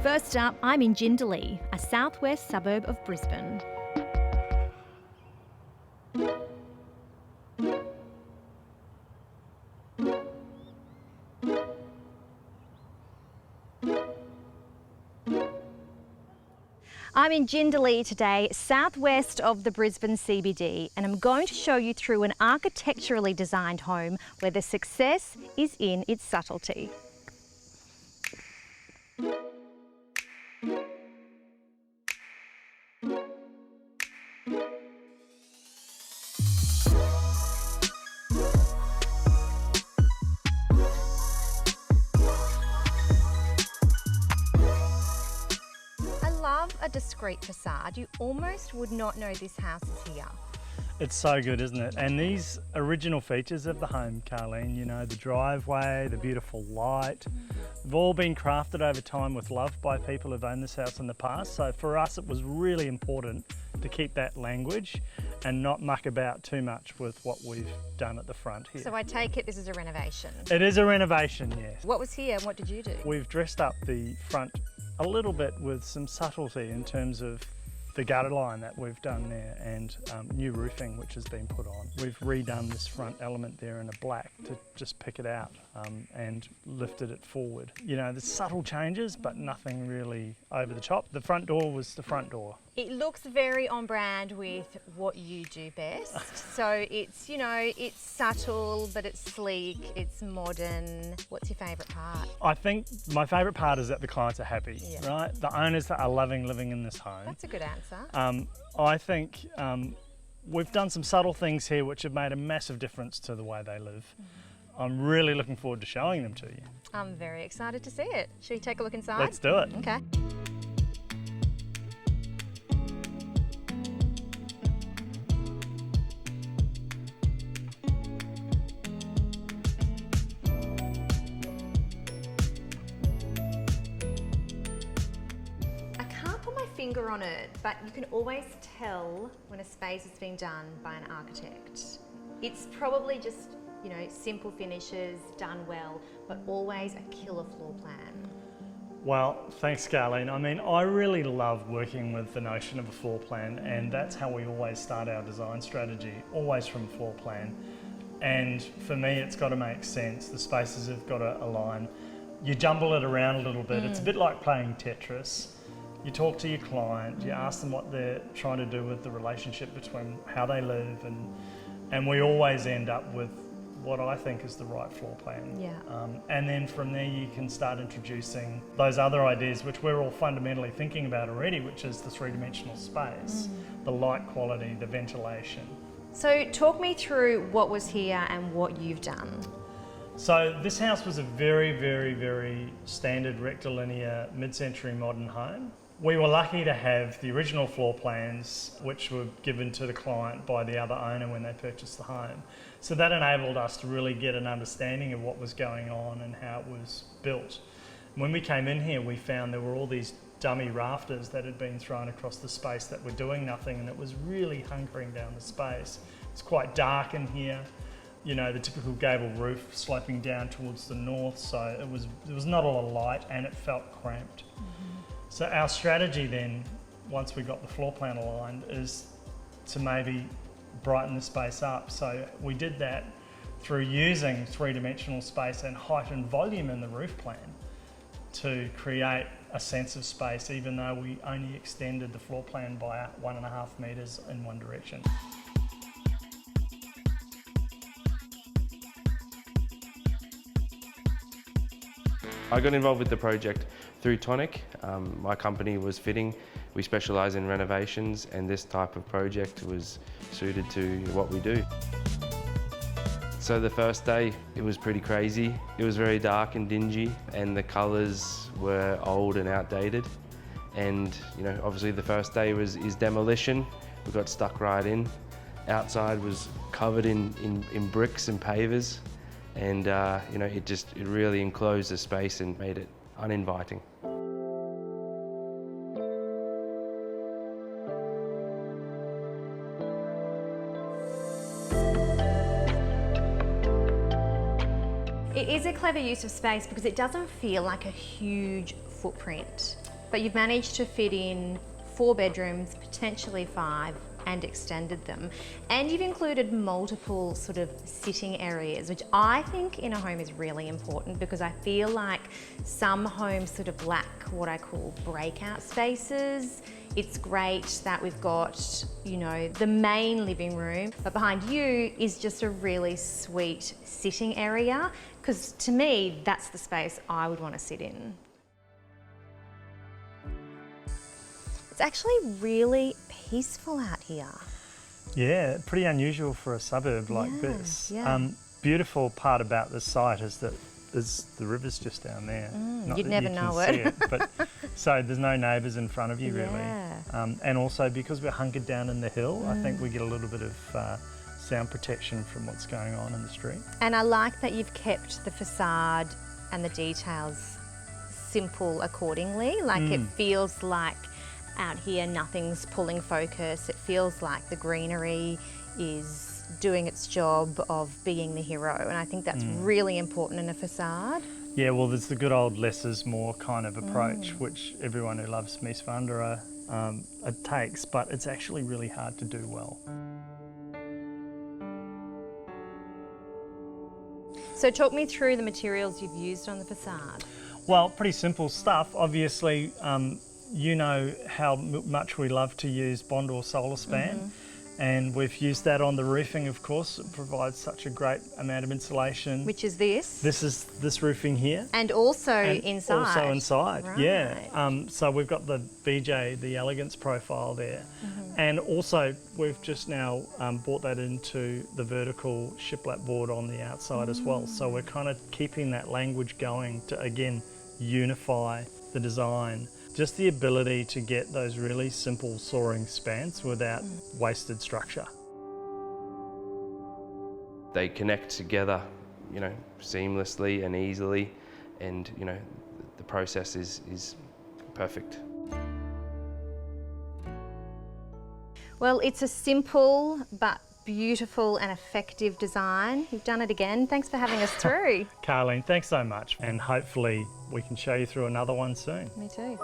First up, I'm in Jindalee, a southwest suburb of Brisbane. I'm in Jindalee today, southwest of the Brisbane CBD, and I'm going to show you through an architecturally designed home where the success is in its subtlety. A discrete facade, you almost would not know this house is here. It's so good, isn't it? And these original features of the home, Carleen, you know, the driveway, the beautiful light, they've all been crafted over time with love by people who've owned this house in the past. So for us, it was really important to keep that language and not muck about too much with what we've done at the front here. So I take it this is a renovation? It is a renovation, yes. What was here and what did you do? We've dressed up the front a little bit with some subtlety in terms of the gutter line that we've done there and new roofing which has been put on. We've redone this front element there in a black to just pick it out and lifted it forward. You know, there's subtle changes but nothing really over the top. The front door was the front door. It looks very on brand with what you do best. So it's, you know, it's subtle, but it's sleek, it's modern. What's your favourite part? I think my favourite part is that the clients are happy, right? The owners are loving living in this home. That's a good answer. I think we've done some subtle things here which have made a massive difference to the way they live. I'm really looking forward to showing them to you. I'm very excited to see it. Should we take a look inside? Let's do it. Okay. Finger on it, but you can always tell when a space has been done by an architect. It's probably just, you know, simple finishes, done well, but always a killer floor plan. Well, thanks, Carleen. I mean, I really love working with the notion of a floor plan, and that's how we always start our design strategy, always from a floor plan. And for me, it's got to make sense. The spaces have got to align. You jumble it around a little bit. It's a bit like playing Tetris. You talk to your client, you ask them what they're trying to do with the relationship between how they live, and we always end up with what I think is the right floor plan. Yeah. And then from there you can start introducing those other ideas which we're all fundamentally thinking about already, which is the three-dimensional space, the light quality, the ventilation. So talk me through what was here and what you've done. So this house was a very, very, very standard rectilinear mid-century modern home. We were lucky to have the original floor plans which were given to the client by the other owner when they purchased the home. So that enabled us to really get an understanding of what was going on and how it was built. When we came in here, we found there were all these dummy rafters that had been thrown across the space that were doing nothing, and it was really hunkering down the space. It's quite dark in here. You know, the typical gable roof sloping down towards the north, so there was not a lot of light and it felt cramped. So our strategy then, once we got the floor plan aligned, is to maybe brighten the space up. So we did that through using three-dimensional space and height and volume in the roof plan to create a sense of space, even though we only extended the floor plan by 1.5 metres in one direction. I got involved with the project through TONIC. My company was fitting. We specialise in renovations, and this type of project was suited to what we do. So the first day, it was pretty crazy. It was very dark and dingy, and the colours were old and outdated. And you know, obviously the first day is demolition. We got stuck right in. Outside was covered in bricks and pavers. And you know, it really enclosed the space and made it uninviting. It is a clever use of space because it doesn't feel like a huge footprint. But you've managed to fit in 4 bedrooms, potentially 5, and extended them. And you've included multiple sort of sitting areas, which I think in a home is really important, because I feel like some homes sort of lack what I call breakout spaces. It's great that we've got, you know, the main living room, but behind you is just a really sweet sitting area, because to me, that's the space I would want to sit in. It's actually really peaceful out here. Yeah, pretty unusual for a suburb like this. Yeah. Beautiful part about this site is that the river's just down there. Not You'd that never you know can it. see but so there's no neighbours in front of you really. Yeah. And also because we're hunkered down in the hill, I think we get a little bit of sound protection from what's going on in the street. And I like that you've kept the facade and the details simple accordingly. Like it feels like out here nothing's pulling focus. It feels like the greenery is doing its job of being the hero, and I think that's really important in a facade. Yeah, well there's the good old less is more kind of approach, which everyone who loves Mies van der Rohe takes, but it's actually really hard to do well. So talk me through the materials you've used on the facade. Well, pretty simple stuff. Obviously, you know how much we love to use Bond or SolarSpan, and we've used that on the roofing, of course. It provides such a great amount of insulation. Which is this? This is this roofing here. And also And inside. Also inside, Right. yeah. So we've got the BJ, the elegance profile there. And also we've just now brought that into the vertical shiplap board on the outside as well. So we're kind of keeping that language going to, again, unify the design. Just the ability to get those really simple soaring spans without wasted structure. They connect together, you know, seamlessly and easily, and you know, the process is perfect. Well, it's a simple but beautiful and effective design. You've done it again. Thanks for having us through. Carleen, thanks so much, and hopefully we can show you through another one soon. Me too.